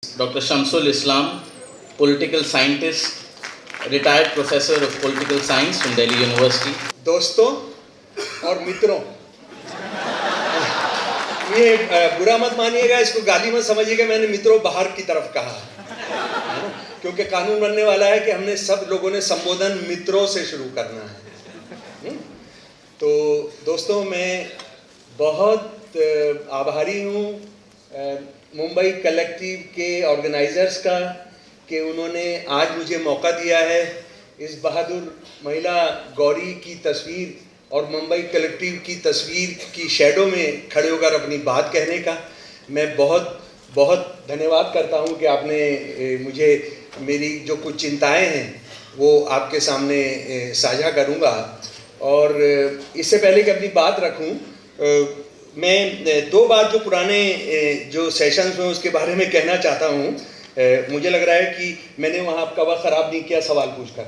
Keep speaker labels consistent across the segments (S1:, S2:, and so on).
S1: Dr. Shamsul Islam, political scientist, retired professor of political science from Delhi University.
S2: दोस्तों और मित्रों, ये बुरा मत मानिएगा, इसको गाली मत समझिएगा, मैंने मित्रों बाहर की तरफ कहा, क्योंकि कानून बनने वाला है कि हमने सब लोगों ने संबोधन मित्रों से शुरू करना है। तो दोस्तों, मैं बहुत आभारी हूँ मुंबई कलेक्टिव के ऑर्गेनाइजर्स का कि उन्होंने आज मुझे मौका दिया है इस बहादुर महिला गौरी की तस्वीर और मुंबई कलेक्टिव की तस्वीर की शैडो में खड़े होकर अपनी बात कहने का। मैं बहुत बहुत धन्यवाद करता हूं कि आपने मुझे मेरी जो कुछ चिंताएं हैं वो आपके सामने साझा करूंगा। और इससे पहले कि अपनी बात रखूं, मैं दो बार जो पुराने जो सेशंस में उसके बारे में कहना चाहता हूं। मुझे लग रहा है कि मैंने वहाँ आपका वक्त ख़राब नहीं किया सवाल पूछकर,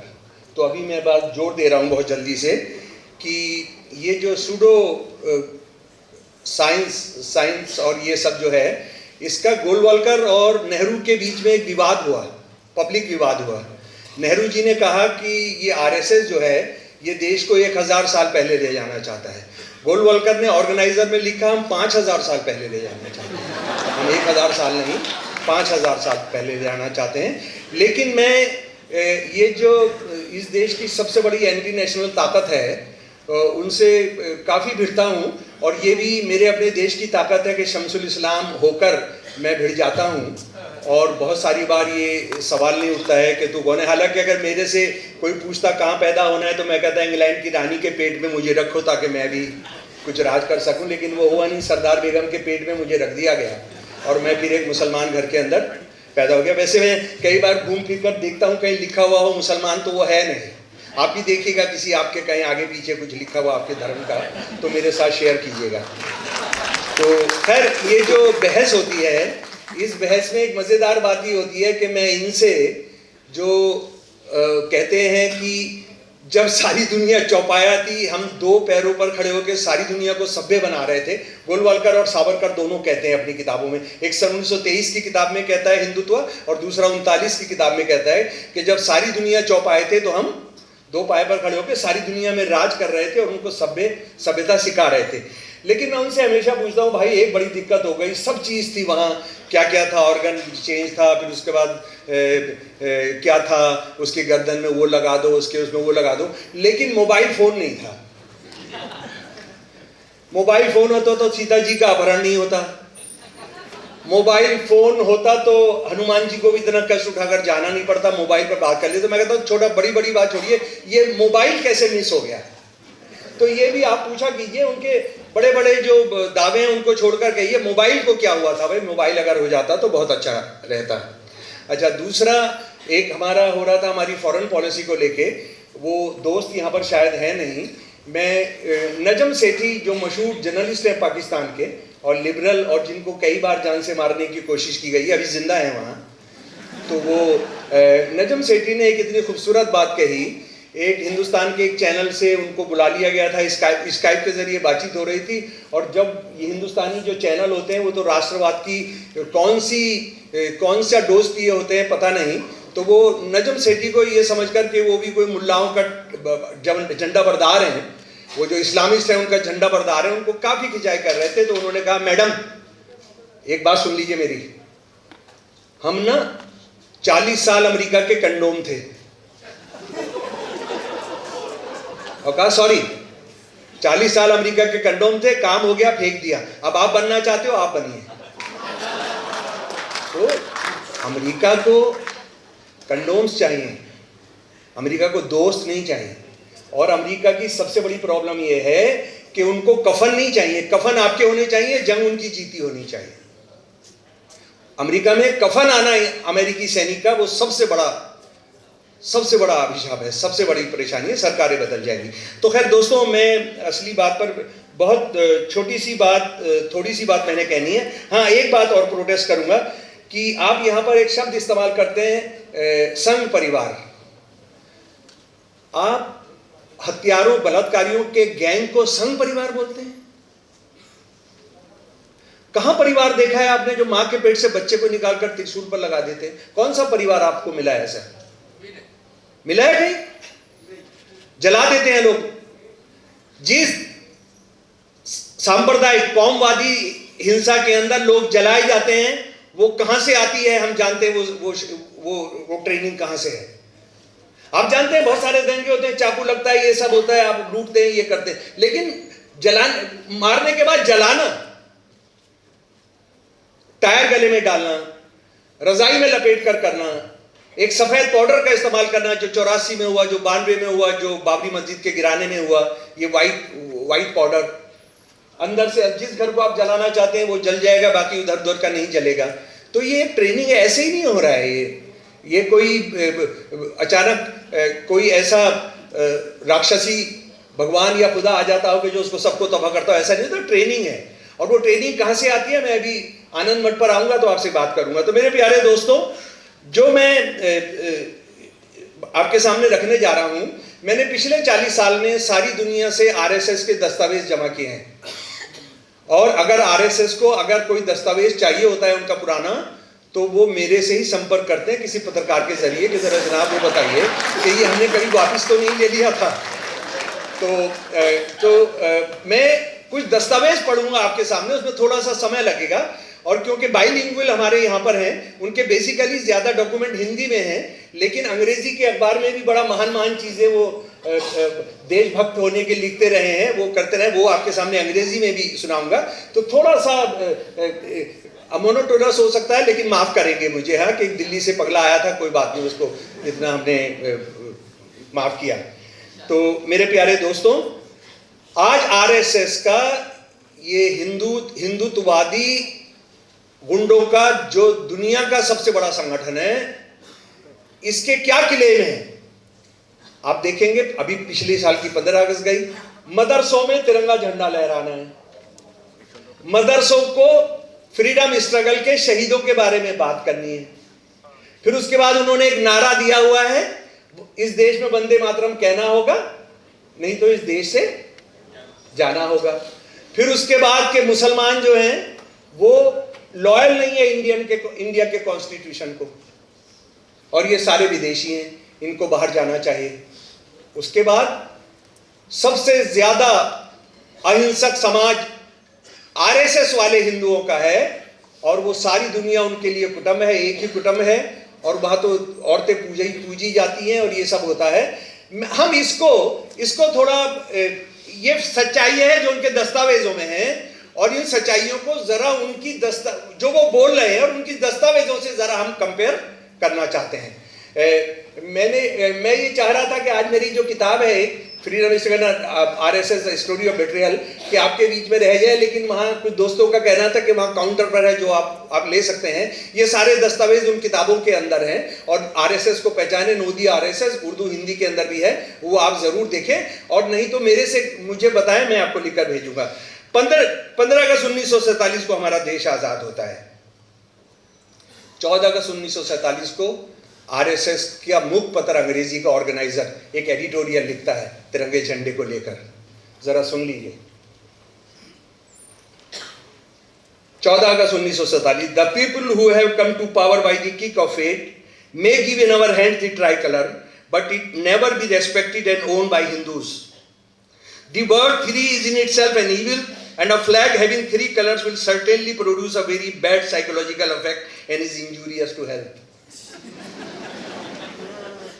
S2: तो अभी मैं बात जोड़ दे रहा हूँ बहुत जल्दी से कि ये जो सूडो साइंस और ये सब जो है, इसका गोलवलकर और नेहरू के बीच में एक विवाद हुआ, पब्लिक विवाद हुआ। नेहरू जी ने कहा कि ये आरएसएस जो है ये देश को 1000 साल पहले ले जाना चाहता है। गोलवलकर ने ऑर्गेनाइजर में लिखा हम 5000 साल पहले ले जाना चाहते हैं, हम 1000 साल नहीं 5000 साल पहले ले जाना चाहते हैं। लेकिन मैं ये जो इस देश की सबसे बड़ी एंटी नेशनल ताकत है उनसे काफ़ी भिड़ता हूँ, और ये भी मेरे अपने देश की ताकत है कि शमसुल इस्लाम होकर मैं भिड़ जाता हूँ। और बहुत सारी बार ये सवाल नहीं उठता है कि तू कौन है। हालांकि अगर मेरे से कोई पूछता कहाँ पैदा होना है तो मैं कहता इंग्लैंड की रानी के पेट में मुझे रखो ताकि मैं भी कुछ राज कर सकूं, लेकिन वो हुआ नहीं। सरदार बेगम के पेट में मुझे रख दिया गया और मैं फिर एक मुसलमान घर के अंदर पैदा हो गया। वैसे मैं कई बार घूम फिर कर देखता हूँ कहीं लिखा हुआ हो मुसलमान, तो वो है नहीं। आप भी देखिएगा किसी आपके कहीं आगे पीछे कुछ लिखा हुआ आपके धर्म का, तो मेरे साथ शेयर कीजिएगा। तो खैर, ये जो बहस होती है, इस बहस में एक मज़ेदार बात ये होती है कि मैं इनसे जो कहते हैं कि जब सारी दुनिया चौपाया थी, हम दो पैरों पर खड़े होकर सारी दुनिया को सभ्य बना रहे थे। गोलवलकर और सावरकर दोनों कहते हैं अपनी किताबों में, एक सन 1923 की किताब में कहता है हिंदुत्व, और दूसरा 39 की किताब में कहता है कि जब सारी दुनिया चौपाए थे तो हम दो पाए पर खड़े होकर सारी दुनिया में राज कर रहे थे और उनको सभ्यता सिखा रहे थे। लेकिन मैं उनसे हमेशा पूछता हूँ, भाई एक बड़ी दिक्कत हो गई, सब चीज़ थी वहाँ, क्या क्या था, ऑर्गन चेंज था, फिर उसके बाद क्या था, उसके गर्दन में वो लगा दो, उसके उसमें वो लगा दो, लेकिन मोबाइल फ़ोन नहीं था। मोबाइल फ़ोन होता तो सीता जी का अपहरण नहीं होता। मोबाइल फ़ोन होता तो हनुमान जी को भी इतना कष्ट उठाकर जाना नहीं पड़ता, मोबाइल पर बात कर ले। तो मैं कहता हूँ छोटा बड़ी बात छोड़िए, ये मोबाइल कैसे मिस हो गया। तो ये भी आप पूछा कीजिए, उनके बड़े बड़े जो दावे हैं उनको छोड़कर कहिए मोबाइल को क्या हुआ था। भाई मोबाइल अगर हो जाता तो बहुत अच्छा रहता। अच्छा, दूसरा एक हमारा हो रहा था हमारी फॉरेन पॉलिसी को लेके, वो दोस्त यहाँ पर शायद है नहीं, मैं नजम सेठी जो मशहूर जर्नलिस्ट है पाकिस्तान के और लिबरल, और जिनको कई बार जान से मारने की कोशिश की गई, अभी जिंदा है वहाँ, तो वो नजम सेठी ने एक इतनी खूबसूरत बात कही। एक हिंदुस्तान के एक चैनल से उनको बुला लिया गया था, स्काइप के जरिए बातचीत हो रही थी, और जब ये हिंदुस्तानी जो चैनल होते हैं वो तो राष्ट्रवाद की कौन सा डोज किए होते हैं पता नहीं, तो वो नजम सेठी को ये समझकर कि वो भी कोई मुल्लाओं का झंडा बरदार हैं, वो जो इस्लामिस्ट हैं उनका झंडा बरदार है, उनको काफ़ी खिंचाई कर रहे थे। तो उन्होंने कहा, मैडम एक बात सुन लीजिए मेरी, हम ना 40 साल अमेरिका के कंडोम थे। और कहा सॉरी, 40 साल अमेरिका के कंडोम थे, काम हो गया, फेंक दिया, अब आप बनना चाहते हो आप बनिए। तो अमेरिका को कंडोम्स चाहिए, अमेरिका को दोस्त नहीं चाहिए। और अमेरिका की सबसे बड़ी प्रॉब्लम यह है कि उनको कफन नहीं चाहिए, कफन आपके होने चाहिए, जंग उनकी जीती होनी चाहिए। अमेरिका में कफन आना अमेरिकी सैनिक का वो सबसे बड़ा अभिशाप है, सबसे बड़ी परेशानी है, सरकारें बदल जाएंगी। तो खैर दोस्तों, मैं असली बात पर बहुत थोड़ी सी बात मैंने कहनी है। हाँ, एक बात और प्रोटेस्ट करूंगा कि आप यहाँ पर एक शब्द इस्तेमाल करते हैं संघ परिवार। आप हत्यारों बलात्कारियों के गैंग को संघ परिवार बोलते हैं। कहां परिवार देखा है आपने जो मां के पेट से बच्चे को निकालकर त्रिशूल पर लगा देते? कौन सा परिवार आपको मिला है ऐसा? मिला है कहीं? जला देते हैं लोग। जिस सांप्रदायिक कौमवादी हिंसा के अंदर लोग जलाए जाते हैं, वो कहां से आती है हम जानते हैं। वो ट्रेनिंग कहां से है आप जानते हैं। बहुत सारे दंगे होते हैं, चाकू लगता है, ये सब होता है, आप लूटते हैं, ये करते हैं, लेकिन मारने के बाद जलाना, टायर गले में डालना, रजाई में लपेट कर करना, एक सफेद पाउडर का इस्तेमाल करना जो 84 में हुआ, जो 92 में हुआ, जो बाबरी मस्जिद के गिराने में हुआ, ये वाइट पाउडर अंदर से जिस घर को आप जलाना चाहते हैं वो जल जाएगा, बाकी उधर उधर का नहीं जलेगा। तो ये ट्रेनिंग ऐसे ही नहीं हो रहा है। ये कोई अचानक कोई ऐसा राक्षसी भगवान या खुदा आ जाता हो कि जो उसको सबको तबाह करता हो, ऐसा नहीं। तो ट्रेनिंग है, और वो ट्रेनिंग कहां से आती है मैं अभी आनंद मठ पर आऊंगा तो आपसे बात करूंगा। तो मेरे प्यारे दोस्तों, जो मैं आपके सामने रखने जा रहा हूं, मैंने पिछले 40 साल में सारी दुनिया से आरएसएस के दस्तावेज जमा किए हैं। और अगर आरएसएस को अगर कोई दस्तावेज चाहिए होता है उनका पुराना, तो वो मेरे से ही संपर्क करते हैं किसी पत्रकार के जरिए कि जरा जनाब वो बताइए कि ये हमने कहीं वापस तो नहीं ले लिया था। तो मैं कुछ दस्तावेज पढ़ूंगा आपके सामने, उसमें थोड़ा सा समय लगेगा। और क्योंकि बाइलिंगुअल हमारे यहाँ पर हैं, उनके बेसिकली ज़्यादा डॉक्यूमेंट हिंदी में हैं, लेकिन अंग्रेजी के अखबार में भी बड़ा महान चीज़ें वो देशभक्त होने के लिखते रहे हैं, वो करते रहे, वो आपके सामने अंग्रेजी में भी सुनाऊंगा। तो थोड़ा सा मोनोटोनस हो सकता है, लेकिन माफ़ करेंगे मुझे, हाँ, कि दिल्ली से पगला आया था, कोई बात नहीं, उसको इतना हमने माफ़ किया। तो मेरे प्यारे दोस्तों, आज आरएसएस का ये हिंदुत्ववादी गुंडों का जो दुनिया का सबसे बड़ा संगठन है, इसके क्या क्लेम है आप देखेंगे। अभी पिछले साल की 15 अगस्त गई, मदरसों में तिरंगा झंडा लहराना है, मदरसों को फ्रीडम स्ट्रगल के शहीदों के बारे में बात करनी है। फिर उसके बाद उन्होंने एक नारा दिया हुआ है, इस देश में वंदे मातरम कहना होगा, नहीं तो इस देश से जाना होगा। फिर उसके बाद के मुसलमान जो हैं वो लॉयल नहीं है इंडिया के कॉन्स्टिट्यूशन को, और ये सारे विदेशी हैं, इनको बाहर जाना चाहिए। उसके बाद सबसे ज्यादा अहिंसक समाज आरएसएस वाले हिंदुओं का है, और वो सारी दुनिया उनके लिए कुटुंब है, एक ही कुटुंब है, और वहां तो औरतें पूजी जाती हैं और ये सब होता है। हम इसको थोड़ा ये सच्चाई है जो उनके दस्तावेजों में है, और इन सच्चाइयों को जरा उनकी जो वो बोल रहे हैं और उनकी दस्तावेजों से जरा हम कंपेयर करना चाहते हैं। मैं ये चाह रहा था कि आज मेरी जो किताब है freedom struggle RSS story of betrayal कि आपके बीच में रह जाए, लेकिन वहाँ कुछ दोस्तों का कहना था कि वहाँ काउंटर पर है जो आप ले सकते हैं। ये सारे दस्तावेज उन किताबों के अंदर हैं, और आरएसएस को पहचाने नोदी आरएसएस उर्दू हिंदी के अंदर भी है, वो आप जरूर देखें, और नहीं तो मुझे बताएं, मैं आपको लिखकर भेजूंगा। 15 अगस्त 1947 को हमारा देश आजाद होता है। 14 अगस्त 1947 को आरएसएस का मुखपत्र अंग्रेजी का ऑर्गेनाइजर एक एडिटोरियल लिखता है तिरंगे झंडे को लेकर, जरा सुन लीजिए। 14 अगस्त 1947, the people who have come to power by the kick of fate may give in our hand the tricolour, but it never be respected and own by Hindus. The word three is in itself an evil, and a flag having 3 colors will certainly produce a very bad psychological effect and is injurious to health.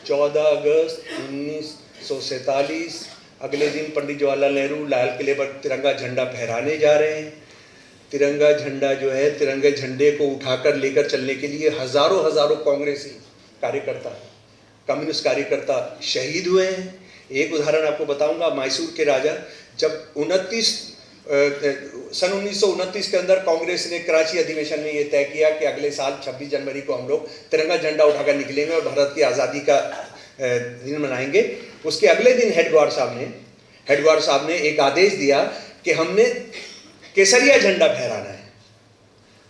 S2: 14 अगस्त 1947, अगले दिन पंडित जवाहरलाल नेहरू लाल किले पर तिरंगा झंडा फहराने जा रहे हैं। तिरंगा झंडा जो है, तिरंगे झंडे को उठाकर लेकर चलने के लिए हजारों कांग्रेसी कार्यकर्ता, कम्युनिस्ट कार्यकर्ता शहीद हुए हैं। एक उदाहरण आपको बताऊंगा, मैसूर के राजा जब सन 1929 के अंदर कांग्रेस ने कराची अधिवेशन में ये तय किया कि अगले साल 26 जनवरी को हम लोग तिरंगा झंडा उठाकर निकलेंगे और भारत की आज़ादी का दिन मनाएंगे। उसके अगले दिन हेडगवार साहब ने एक आदेश दिया कि हमने केसरिया झंडा फहराना है,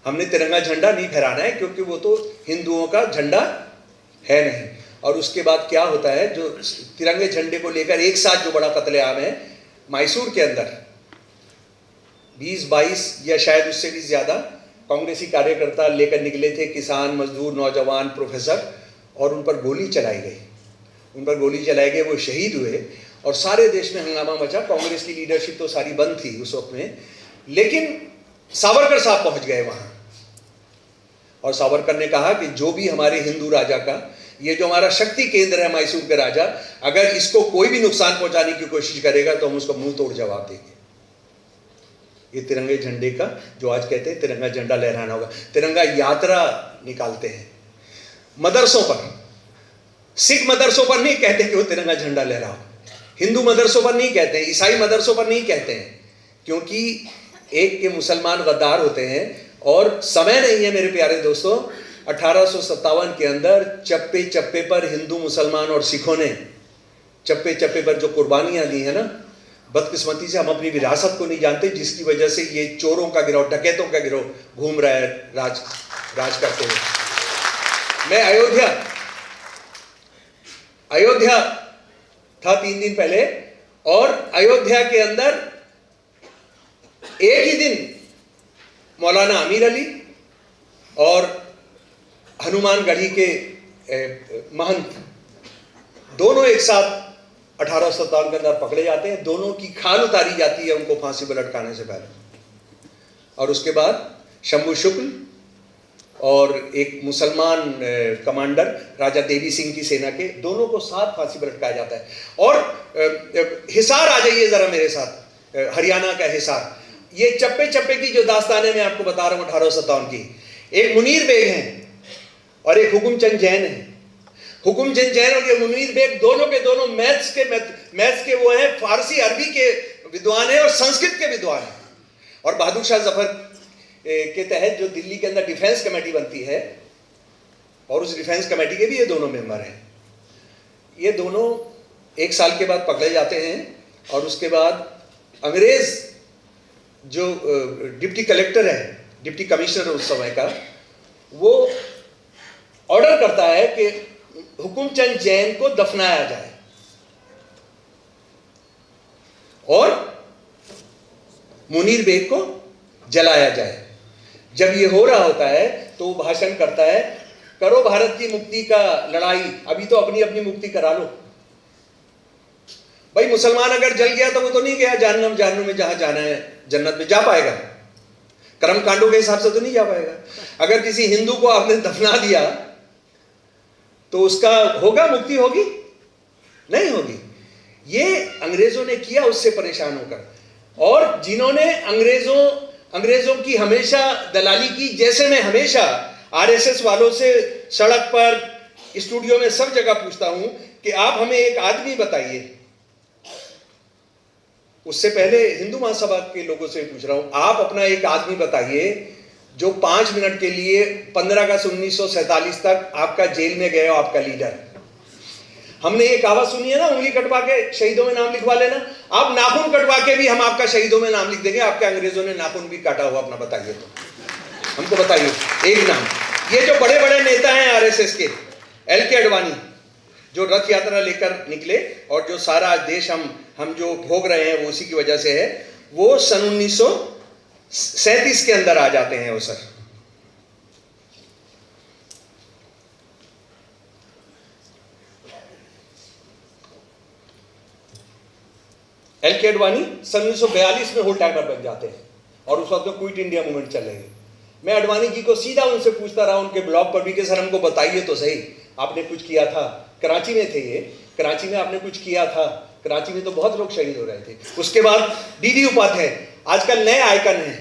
S2: हमने तिरंगा झंडा नहीं फहराना है, क्योंकि वो तो हिंदुओं का झंडा है नहीं। और उसके बाद क्या होता है, जो तिरंगे झंडे को लेकर एक साथ जो बड़ा कत्लेआम है मैसूर के अंदर, 20-22 या शायद उससे भी ज़्यादा कांग्रेसी कार्यकर्ता लेकर निकले थे, किसान, मजदूर, नौजवान, प्रोफेसर, और उन पर गोली चलाई गई। उन पर गोली चलाई गई, वो शहीद हुए और सारे देश में हंगामा मचा। कांग्रेस की लीडरशिप तो सारी बंद थी उस वक्त में, लेकिन सावरकर साहब पहुंच गए वहां और सावरकर ने कहा कि जो भी हमारे हिंदू राजा का, ये जो हमारा शक्ति केंद्र है मैसूर के राजा, अगर इसको कोई भी नुकसान पहुंचाने की कोशिश करेगा तो हम उसको मुंह तोड़ जवाब देंगे। ये तिरंगे झंडे का, जो आज कहते हैं तिरंगा झंडा लहराना होगा, तिरंगा यात्रा निकालते हैं मदरसों पर। सिख मदरसों पर नहीं कहते कि वो तिरंगा झंडा लहराओ, हिंदू मदरसों पर नहीं कहते हैं, ईसाई मदरसों पर नहीं कहते हैं, क्योंकि एक के मुसलमान गद्दार होते हैं और समय नहीं है मेरे प्यारे दोस्तों। 1857 के अंदर चप्पे चप्पे पर हिंदू, मुसलमान और सिखों ने चप्पे चप्पे पर जो कुर्बानियां दी है ना, बदकिस्मती से हम अपनी विरासत को नहीं जानते, जिसकी वजह से ये चोरों का गिरोह, डकैतों का गिरोह घूम रहा है राज करते हुए। मैं अयोध्या था 3 दिन पहले, और अयोध्या के अंदर एक ही दिन मौलाना अमीर अली और हनुमानगढ़ी के महंत दोनों एक साथ 1857 के अंदर पकड़े जाते हैं। दोनों की खाल उतारी जाती है उनको फांसी पर लटकाने से पहले, और उसके बाद शंभू शुक्ल और एक मुसलमान कमांडर राजा देवी सिंह की सेना के, दोनों को साथ फांसी पर लटकाया जाता है। और हिसार आ जाइए जरा मेरे साथ, हरियाणा का हिसार। ये चप्पे चप्पे की जो दास्तानें मैं आपको बता रहा हूँ 1857 की, एक मुनीर बेग हैं और एक हुकुमचंद जैन है। हुकुमचंद जैन और ये मुनीर बेग दोनों के दोनों मैथ्स के वो हैं, फारसी अरबी के विद्वान हैं और संस्कृत के विद्वान हैं। और बहादुर शाह जफर के तहत जो दिल्ली के अंदर डिफेंस कमेटी बनती है, और उस डिफेंस कमेटी के भी ये दोनों मेंबर हैं। ये दोनों 1 साल के बाद पकड़े जाते हैं, और उसके बाद अंग्रेज जो डिप्टी कलेक्टर है, डिप्टी कमिश्नर उस समय का, वो ऑर्डर करता है कि हुकुमचंद जैन को दफनाया जाए और मुनीर बेग को जलाया जाए। जब ये हो रहा होता है तो वो भाषण करता है, करो भारत की मुक्ति का लड़ाई, अभी तो अपनी अपनी मुक्ति करा लो। भाई मुसलमान अगर जल गया तो वो तो नहीं गया जहन्नम में, जहां जाना है जन्नत में जा पाएगा, कर्म कांडों के हिसाब से तो नहीं जा पाएगा। अगर किसी हिंदू को आपने दफना दिया तो उसका होगा, मुक्ति होगी? नहीं होगी। ये अंग्रेजों ने किया उससे परेशान होकर, और जिन्होंने अंग्रेजों की हमेशा दलाली की, जैसे मैं हमेशा आरएसएस वालों से सड़क पर, स्टूडियो में, सब जगह पूछता हूं कि आप हमें एक आदमी बताइए। उससे पहले हिंदू महासभा के लोगों से पूछ रहा हूं, आप अपना एक आदमी बताइए जो 5 मिनट के लिए 15 अगस्त 1947 तक आपका जेल में गया हो, आपका लीडर। हमने ये कहावत सुनी है ना, उंगली कटवा के शहीदों में नाम लिखवा लेना। आप नाखून कटवा के भी हम आपका शहीदों में नाम लिख देंगे। आपके अंग्रेजों ने नाखून भी काटा हुआ अपना बताइए, तो हमको बताइए एक नाम। ये जो बड़े बड़े नेता हैं आरएसएस के, LK आडवाणी, जो रथ यात्रा लेकर निकले और जो सारा देश हम जो भोग रहे हैं वो उसी की वजह से है, वो सन 1937 के अंदर आ जाते हैं वो सर। LK आडवाणी सन 1942 में होल टाइमर बन जाते हैं, और उस वक्त में क्विट इंडिया मूवमेंट चल रही है। मैं आडवाणी जी को सीधा उनसे पूछता रहा उनके ब्लॉग पर भी कि सर हमको बताइए तो सही, आपने कुछ किया था। कराची में थे ये, कराची में आपने कुछ किया था, कराची में तो बहुत लोग शहीद हो रहे थे। उसके बाद DD उपाध्याय आजकल नए आइकन हैं,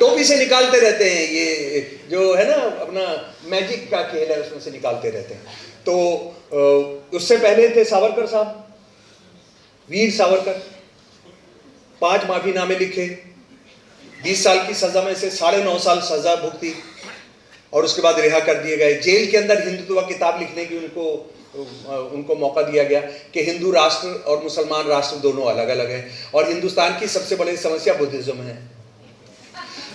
S2: टोपी से निकालते रहते हैं, ये जो है ना अपना मैजिक का खेल है उसमें से निकालते रहते हैं। तो उससे पहले थे सावरकर साहब, वीर सावरकर, 5 माफीनामे लिखे, 20 साल की सजा में से 9.5 साल सजा भुगती, और उसके बाद रिहा कर दिए गए। जेल के अंदर हिंदुत्व किताब लिखने की उनको मौका दिया गया कि हिंदू राष्ट्र और मुसलमान राष्ट्र दोनों अलग अलग हैं, और हिंदुस्तान की सबसे बड़ी समस्या बुद्धिज्म है।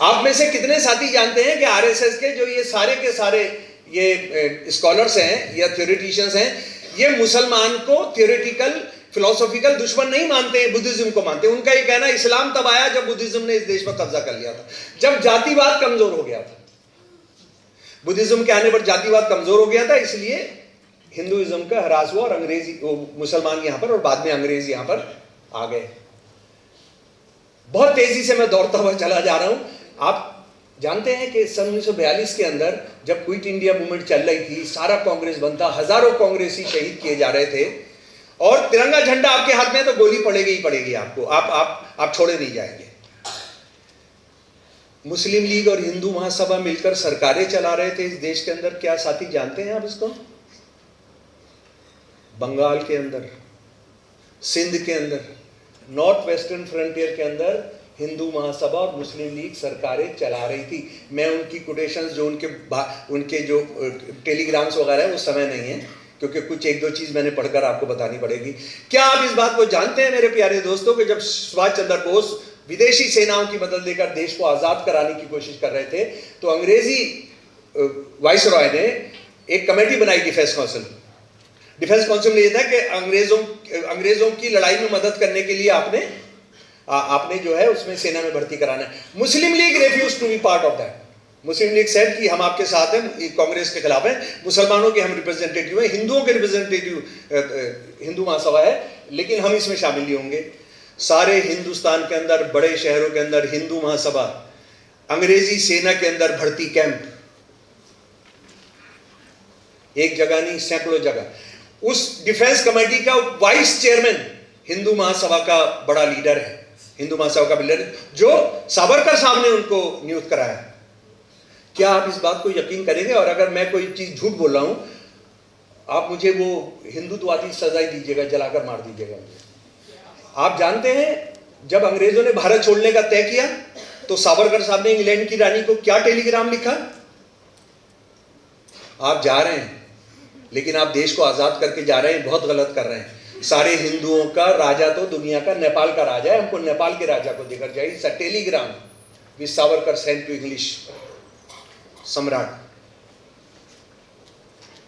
S2: आप में से कितने साथी जानते हैं कि आरएसएस के जो ये सारे के सारे ये स्कॉलर्स हैं या थ्योरेटिशियंस हैं, ये मुसलमान को थ्योरेटिकल फिलोसॉफिकल दुश्मन नहीं मानते, बुद्धिज्म को मानते। उनका ये कहना इस्लाम तब आया जब बुद्धिज्म ने इस देश पर कब्जा कर लिया था, जब जातिवाद कमजोर हो गया था। बुद्धिज्म के आने पर जातिवाद कमजोर हो गया था, इसलिए हिंदुइज्म का ह्रास हुआ और अंग्रेजी मुसलमान यहां पर और बाद में अंग्रेज यहां पर आ गए। बहुत तेजी से मैं दौड़ता हुआ चला जा रहा हूं। आप जानते हैं कि सन 1942 के अंदर जब क्विट इंडिया मूवमेंट चल रही थी, सारा कांग्रेस बनता, हजारों कांग्रेसी शहीद किए जा रहे थे, और तिरंगा झंडा आपके हाथ में तो गोली पड़ेगी ही पड़ेगी आपको, आप छोड़े नहीं जाएंगे। मुस्लिम लीग और हिंदू महासभा मिलकर सरकारें चला रहे थे इस देश के अंदर। क्या साथी जानते हैं आप इसको? बंगाल के अंदर, सिंध के अंदर, नॉर्थ वेस्टर्न फ्रंटियर के अंदर हिंदू महासभा और मुस्लिम लीग सरकारें चला रही थी। मैं उनकी कोटेशंस जो उनके जो टेलीग्राम्स वगैरह है, वो समय नहीं है, क्योंकि कुछ एक दो चीज मैंने पढ़कर आपको बतानी पड़ेगी। क्या आप इस बात को जानते हैं मेरे प्यारे दोस्तों कि जब सुभाष चंद्र बोस विदेशी सेनाओं की मदद लेकर देश को आजाद कराने की कोशिश कर रहे थे, तो अंग्रेजी वाइसरॉय ने एक कमेटी बनाई, डिफेंस काउंसिल। डिफेंस काउंसिल में यह था कि अंग्रेजों की लड़ाई में मदद करने के लिए आपने जो है उसमें सेना में भर्ती कराना है। Muslim League refuse to be part of that. Muslim League said कि हम आपके साथ हैं, कांग्रेस के खिलाफ हैं, मुसलमानों के हम रिप्रेजेंटेटिव हैं, हिंदुओं के रिप्रेजेंटेटिव हिंदू महासभा है, लेकिन हम इसमें शामिल नहीं होंगे। सारे हिंदुस्तान के अंदर, बड़े शहरों के अंदर हिंदू महासभा, अंग्रेजी सेना के अंदर भर्ती कैंप, एक जगह नहीं सैकड़ों जगह। उस डिफेंस कमेटी का वाइस चेयरमैन हिंदू महासभा का बड़ा लीडर है, हिंदू महासभा का लीडर, जो सावरकर साहब ने उनको नियुक्त कराया। क्या आप इस बात को यकीन करेंगे? और अगर मैं कोई चीज झूठ बोल रहा हूं, आप मुझे वो हिंदुत्ववादी सजा दीजिएगा, जलाकर मार दीजिएगा मुझे। आप जानते हैं जब अंग्रेजों ने भारत छोड़ने का तय किया, तो सावरकर साहब ने इंग्लैंड की रानी को क्या टेलीग्राम लिखा? आप जा रहे हैं, लेकिन आप देश को आजाद करके जा रहे हैं, बहुत गलत कर रहे हैं। सारे हिंदुओं का राजा तो दुनिया का नेपाल का राजा है, हमको नेपाल के राजा को देकर जाइए। It's a telegram which Savarkar sent to English सम्राट।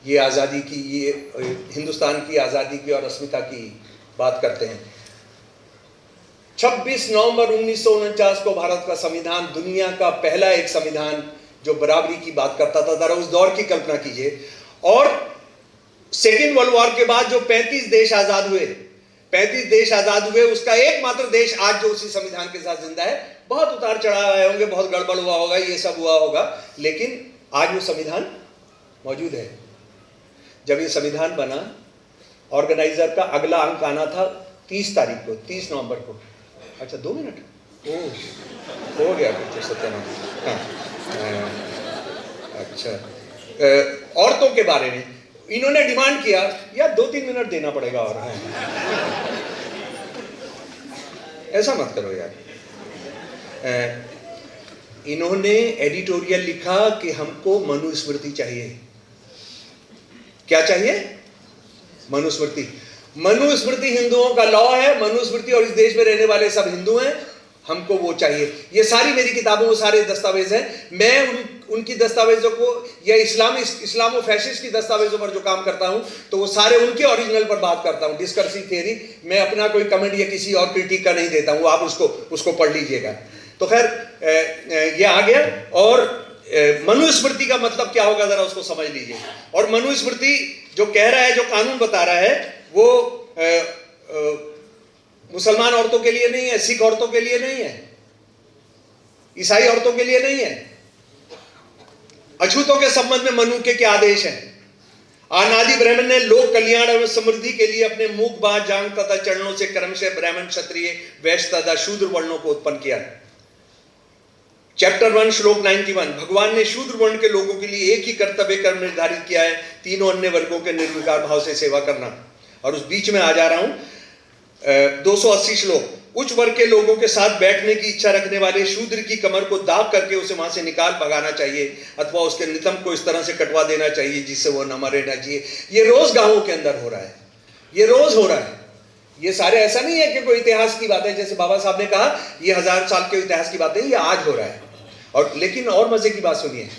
S2: ये आजादी की, ये हिंदुस्तान की आजादी की और अस्मिता की बात करते हैं। 26 नवंबर 1949 को भारत का संविधान, दुनिया का पहला एक संविधान जो बराबरी की बात करता था। जरा उस दौर की कल्पना कीजिए। और सेकेंड वर्ल्ड वॉर के बाद जो 35 देश आजाद हुए, 35 देश आजाद हुए, उसका एकमात्र देश आज जो उसी संविधान के साथ जिंदा है। बहुत उतार चढ़ाव आए होंगे, बहुत गड़बड़ हुआ होगा, ये सब हुआ होगा, लेकिन आज वो संविधान मौजूद है। जब ये संविधान बना, ऑर्गेनाइजर का अगला अंक आना था 30 तारीख को, 30 नवंबर को। अच्छा 2 मिनट हो गया कुछ सत्यानाश। अच्छा, औरतों के बारे में इन्होंने डिमांड किया, या 2-3 मिनट देना पड़ेगा और ऐसा मत करो यार। इन्होंने एडिटोरियल लिखा कि हमको मनुस्मृति चाहिए। क्या चाहिए? मनुस्मृति। मनुस्मृति हिंदुओं का लॉ है, मनुस्मृति, और इस देश में रहने वाले सब हिंदू हैं, हमको वो चाहिए। ये सारी मेरी किताबों में सारे दस्तावेज हैं। मैं उनकी दस्तावेजों को, या इस्लामो फैशिस्ट की दस्तावेजों पर जो काम करता हूं, तो वो सारे उनके ओरिजिनल पर बात करता हूं। डिस्कर्सिव थियरी, मैं अपना कोई कमेंट या किसी और क्रिटिक का नहीं देता हूं, आप उसको पढ़ लीजिएगा। तो खैर ये आ गया। और मनुस्मृति का मतलब क्या होगा जरा उसको समझ लीजिए। और मनुस्मृति जो कह रहा है, जो कानून बता रहा है, वो मुसलमान औरतों के लिए नहीं है, सिख औरतों के लिए नहीं है, ईसाई औरतों के लिए नहीं है। अछूतों के संबंध में मनु के क्या आदेश हैं? अनादि ब्राह्मण ने लोक कल्याण एवं समृद्धि के लिए अपने मुख, बाँह, जांघ तथा चरणों से क्रमशः ब्राह्मण, क्षत्रिय, वैश्य तथा शूद्र वर्णों को उत्पन्न किया। चैप्टर 1 श्लोक 91। भगवान ने शूद्र वर्ण के लोगों के लिए एक ही कर्तव्य कर्म निर्धारित किया है, तीनों अन्य वर्गों के निर्विकार भाव से सेवा करना। और उस बीच में आ जा रहा हूं, 280 श्लोक। उच्च वर्ग के लोगों के साथ बैठने की इच्छा रखने वाले शूद्र की कमर को दाब करके उसे वहां से निकाल भगाना चाहिए, अथवा उसके नितंब को इस तरह से कटवा देना चाहिए जिससे वो न मरे न जिए। ये रोज गांवों के अंदर हो रहा है, ये रोज हो रहा है। ये सारे, ऐसा नहीं है कि कोई इतिहास की बात है, जैसे बाबा साहब ने कहा ये 1000 साल के इतिहास की बात है, ये आज हो रहा है। और लेकिन और मजे की बात सुनिए,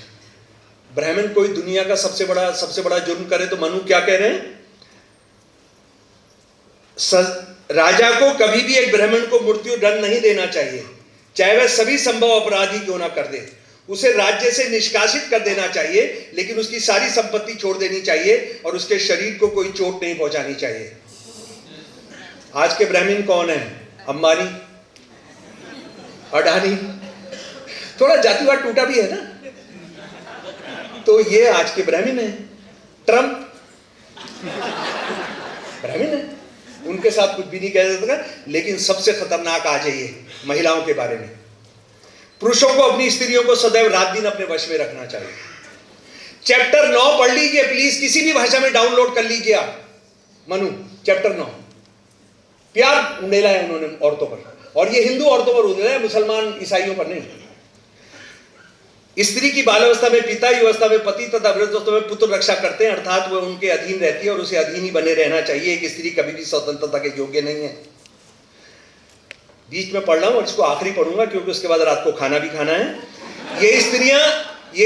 S2: ब्राह्मण कोई दुनिया का सबसे बड़ा जुर्म करे तो मनु क्या कह रहे हैं? राजा को कभी भी एक ब्राह्मण को मृत्यु दंड नहीं देना चाहिए, चाहे वह सभी संभव अपराधी क्यों ना कर दे। उसे राज्य से निष्कासित कर देना चाहिए, लेकिन उसकी सारी संपत्ति छोड़ देनी चाहिए और उसके शरीर को कोई चोट नहीं पहुंचानी चाहिए। आज के ब्राह्मण कौन है? अंबानी, अडानी, थोड़ा जातिवाद टूटा भी है ना, तो ये आज के ब्राह्मण है। ट्रंप ब्राह्मण है, उनके साथ कुछ भी नहीं कह सकता। लेकिन सबसे खतरनाक आ जाइए महिलाओं के बारे में। पुरुषों को अपनी स्त्रियों को सदैव रात दिन अपने वश में रखना चाहिए। चैप्टर 9 पढ़ लीजिए प्लीज, किसी भी भाषा में डाउनलोड कर लीजिए आप। मनु चैप्टर 9, प्यार उंडेला है उन्होंने औरतों पर, और ये हिंदू औरतों पर उंडेला है, मुसलमान ईसाइयों पर नहीं। स्त्री की बाल्यावस्था में पिता, युवावस्था में पति तथा वृद्धावस्था में पुत्र रक्षा करते हैं, अर्थात वह उनके अधीन रहती है और उसे अधीन ही बने रहना चाहिए। एक स्त्री कभी भी स्वतंत्रता के योग्य नहीं है। बीच में पढ़ रहा हूं और इसको आखिरी पढ़ूंगा क्योंकि उसके बाद रात को खाना भी खाना है। ये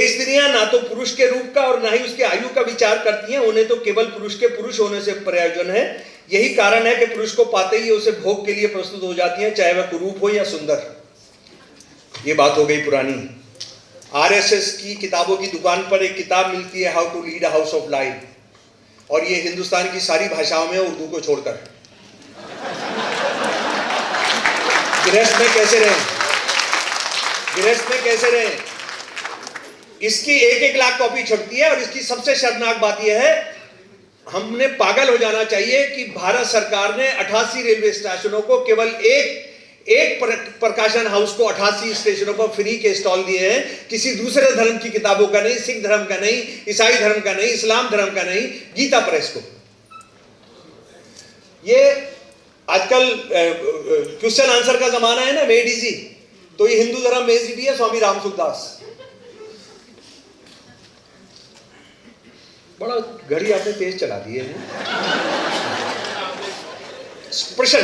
S2: स्त्रियां ना तो पुरुष के रूप का और ना ही उसके आयु का विचार करती हैं। उन्हें तो केवल पुरुष के पुरुष होने से प्रयोजन है। यही कारण है कि पुरुष को पाते ही उसे भोग के लिए प्रस्तुत हो जाती हैं, चाहे वह कुरूप हो या सुंदर। ये बात हो गई पुरानी। आरएसएस की किताबों की दुकान पर एक किताब मिलती है, how to lead a house of life, और ये हिंदुस्तान की सारी भाषाओं में, उर्दू को छोड़कर। गृहस्थ में कैसे रहें, गृहस्थ में कैसे रहें, इसकी 1-1 लाख कॉपी छपती है। और इसकी सबसे शर्मनाक बात यह है, हमने पागल हो जाना चाहिए कि भारत सरकार ने 88 रेलवे स्टेशनों को केवल एक प्रकाशन हाउस को 88 स्टेशनों पर फ्री के स्टॉल दिए हैं। किसी दूसरे धर्म की किताबों का नहीं, सिख धर्म का नहीं, ईसाई धर्म का नहीं, इस्लाम धर्म का नहीं, गीता प्रेस को। ये आजकल क्वेश्चन आंसर का जमाना है ना, मेड इजी, तो ये हिंदू धर्म मेड इजी है, स्वामी राम सुखदास। बड़ा घड़ी आपने तेज चला दी है। प्रश्न,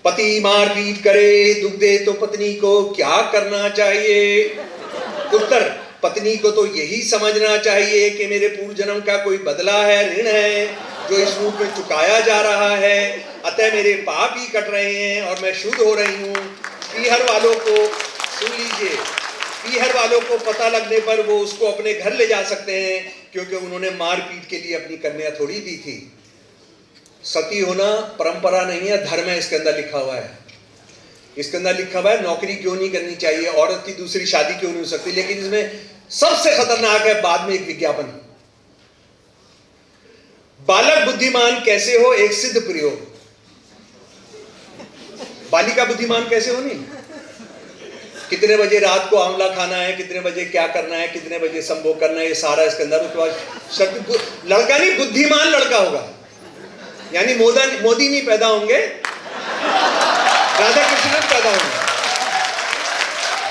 S2: पति मारपीट करे, दुख दे तो पत्नी को क्या करना चाहिए? उत्तर, पत्नी को तो यही समझना चाहिए कि मेरे पूर्व जन्म का कोई बदला है, ऋण है जो इस रूप में चुकाया जा रहा है, अतः मेरे पाप ही कट रहे हैं और मैं शुद्ध हो रही हूँ। पीहर वालों को सुन लीजिए, पीहर वालों को पता लगने पर वो उसको अपने घर ले जा सकते हैं, क्योंकि उन्होंने मारपीट के लिए अपनी कन्या थोड़ी दी थी। सती होना परंपरा नहीं है, धर्म है, इसके अंदर लिखा हुआ है। इसके अंदर लिखा हुआ है नौकरी क्यों नहीं करनी चाहिए, औरत की दूसरी शादी क्यों नहीं हो सकती। लेकिन इसमें सबसे खतरनाक है बाद में एक विज्ञापन, बालक बुद्धिमान कैसे हो, एक सिद्ध प्रयोग। बालिका बुद्धिमान कैसे होनी, कितने बजे रात को आंवला खाना है, कितने बजे क्या करना है, कितने बजे संभोग करना है, ये सारा इसके अंदर। उसके बाद लड़का नहीं, बुद्धिमान लड़का होगा, यानी मोदी नहीं पैदा होंगे, राधा कृष्ण पैदा होंगे।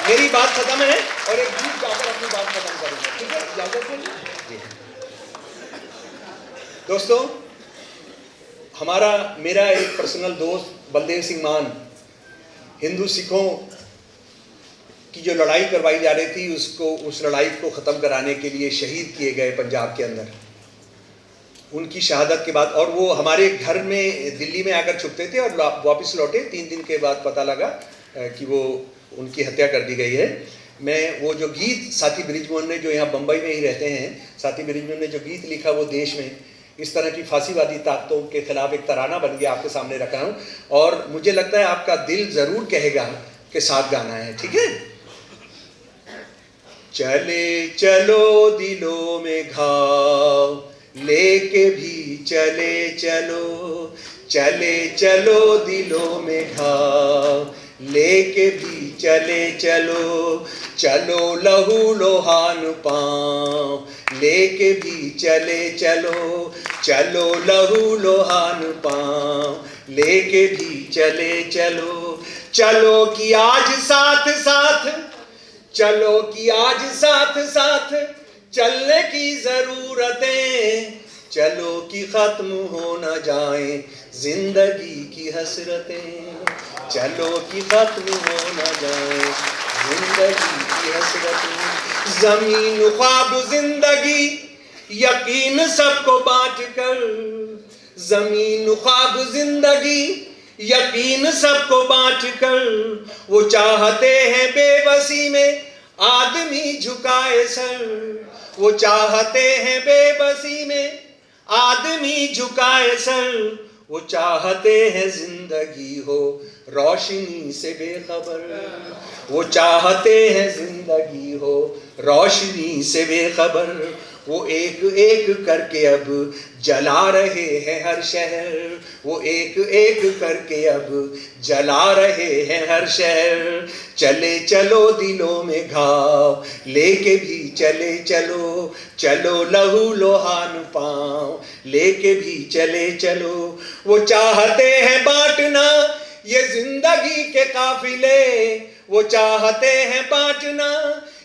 S2: मेरी बात खत्म है और एक गीत गाकर अपनी बात खत्म करूंगा, ठीक है? इजाजत है दोस्तों। मेरा एक पर्सनल दोस्त बलदेव सिंह मान, हिंदू सिखों की जो लड़ाई करवाई जा रही थी, उस लड़ाई को ख़त्म कराने के लिए शहीद किए गए पंजाब के अंदर। उनकी शहादत के बाद, और वो हमारे घर में दिल्ली में आकर छुपते थे और वापस लौटे। 3 दिन के बाद पता लगा कि वो उनकी हत्या कर दी गई है। मैं वो जो गीत साथी बृजमोहन ने, जो यहाँ बम्बई में ही रहते हैं, साथी बृजमोहन ने जो गीत लिखा, वो देश में इस तरह की फांसीवादी ताकतों के खिलाफ एक तराना बन गया, आपके सामने रखा हूँ। और मुझे लगता है आपका दिल जरूर कहेगा कि साथ गाना है, ठीक है? चले चलो दिलों में घाव लेके भी चले चलो, चले चलो दिलों में घाव लेके भी चले चलो, चलो लहू लोहान पाँव लेके भी चले चलो, चलो लहू लोहान पाँव लेके भी चले चलो, चलो कि आज साथ साथ, चलो कि आज साथ साथ चलने की जरूरतें, चलो कि खत्म हो न जाए जिंदगी की हसरतें, चलो कि खत्म हो न जाए जिंदगी की हसरतें। जमीन ख्वाब जिंदगी यकीन सबको बांट कर, जमीन ख्वाब जिंदगी यकीन सबको बांट कर, वो चाहते हैं बेबसी में आदमी झुकाए सर, वो चाहते हैं बेबसी में आदमी झुकाए सर, वो चाहते हैं जिंदगी हो रोशनी से बेखबर, वो चाहते हैं जिंदगी हो रोशनी से बेखबर, वो एक एक करके अब जला रहे हैं हर शहर, वो एक एक करके अब जला रहे हैं हर शहर, चले चलो दिलों में घाव लेके भी चले चलो, चलो लहू लोहान पाँव लेके भी चले चलो, वो चाहते हैं बांटना ये जिंदगी के काफिले, वो चाहते हैं बांटना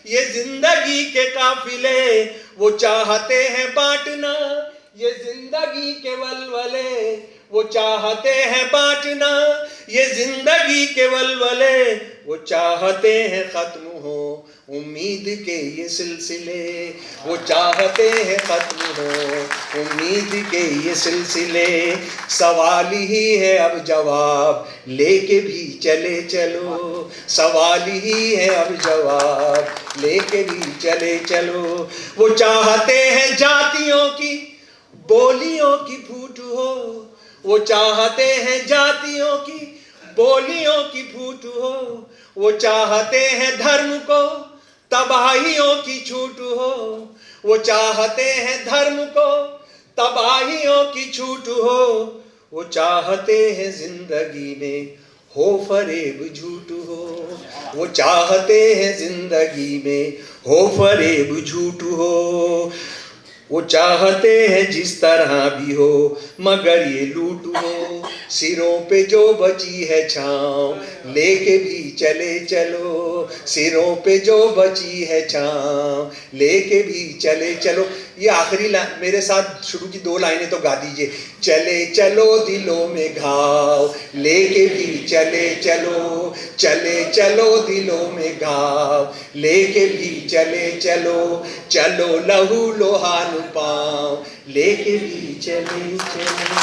S2: ये जिंदगी के काफिले, वो चाहते हैं बांटना ये जिंदगी के वलवले, वो चाहते हैं बांटना ये जिंदगी के वलवले, वो चाहते हैं खत्म हो उम्मीद के ये सिलसिले, वो चाहते हैं खत्म हो उम्मीद के ये सिलसिले, सवाल ही है अब जवाब लेके भी चले चलो, सवाल ही है अब जवाब लेके भी चले चलो, वो चाहते हैं जातियों की बोलियों की फूट हो, वो चाहते हैं जातियों की बोलियों की फूट हो, वो चाहते हैं धर्म को तबाहियों की छूट हो, वो चाहते हैं धर्म को तबाहियों की छूट हो, वो चाहते हैं जिंदगी में हो फरेब झूठ हो, वो चाहते हैं जिंदगी में हो फरेब झूठ हो, वो चाहते हैं जिस तरह भी हो मगर ये लूट हो, सिरों पे जो बची है छाँव लेके भी चले चलो, सिरों पे जो बची है छाँव लेके भी चले चलो। ये आखिरी मेरे साथ शुरू की 2 लाइनें तो गा दीजिए। चले चलो दिलों में घाव लेके भी चले चलो, चले चलो दिलों में घाव लेके भी चले चलो, चलो लहू लोहान पाँव लेके भी चले चलो।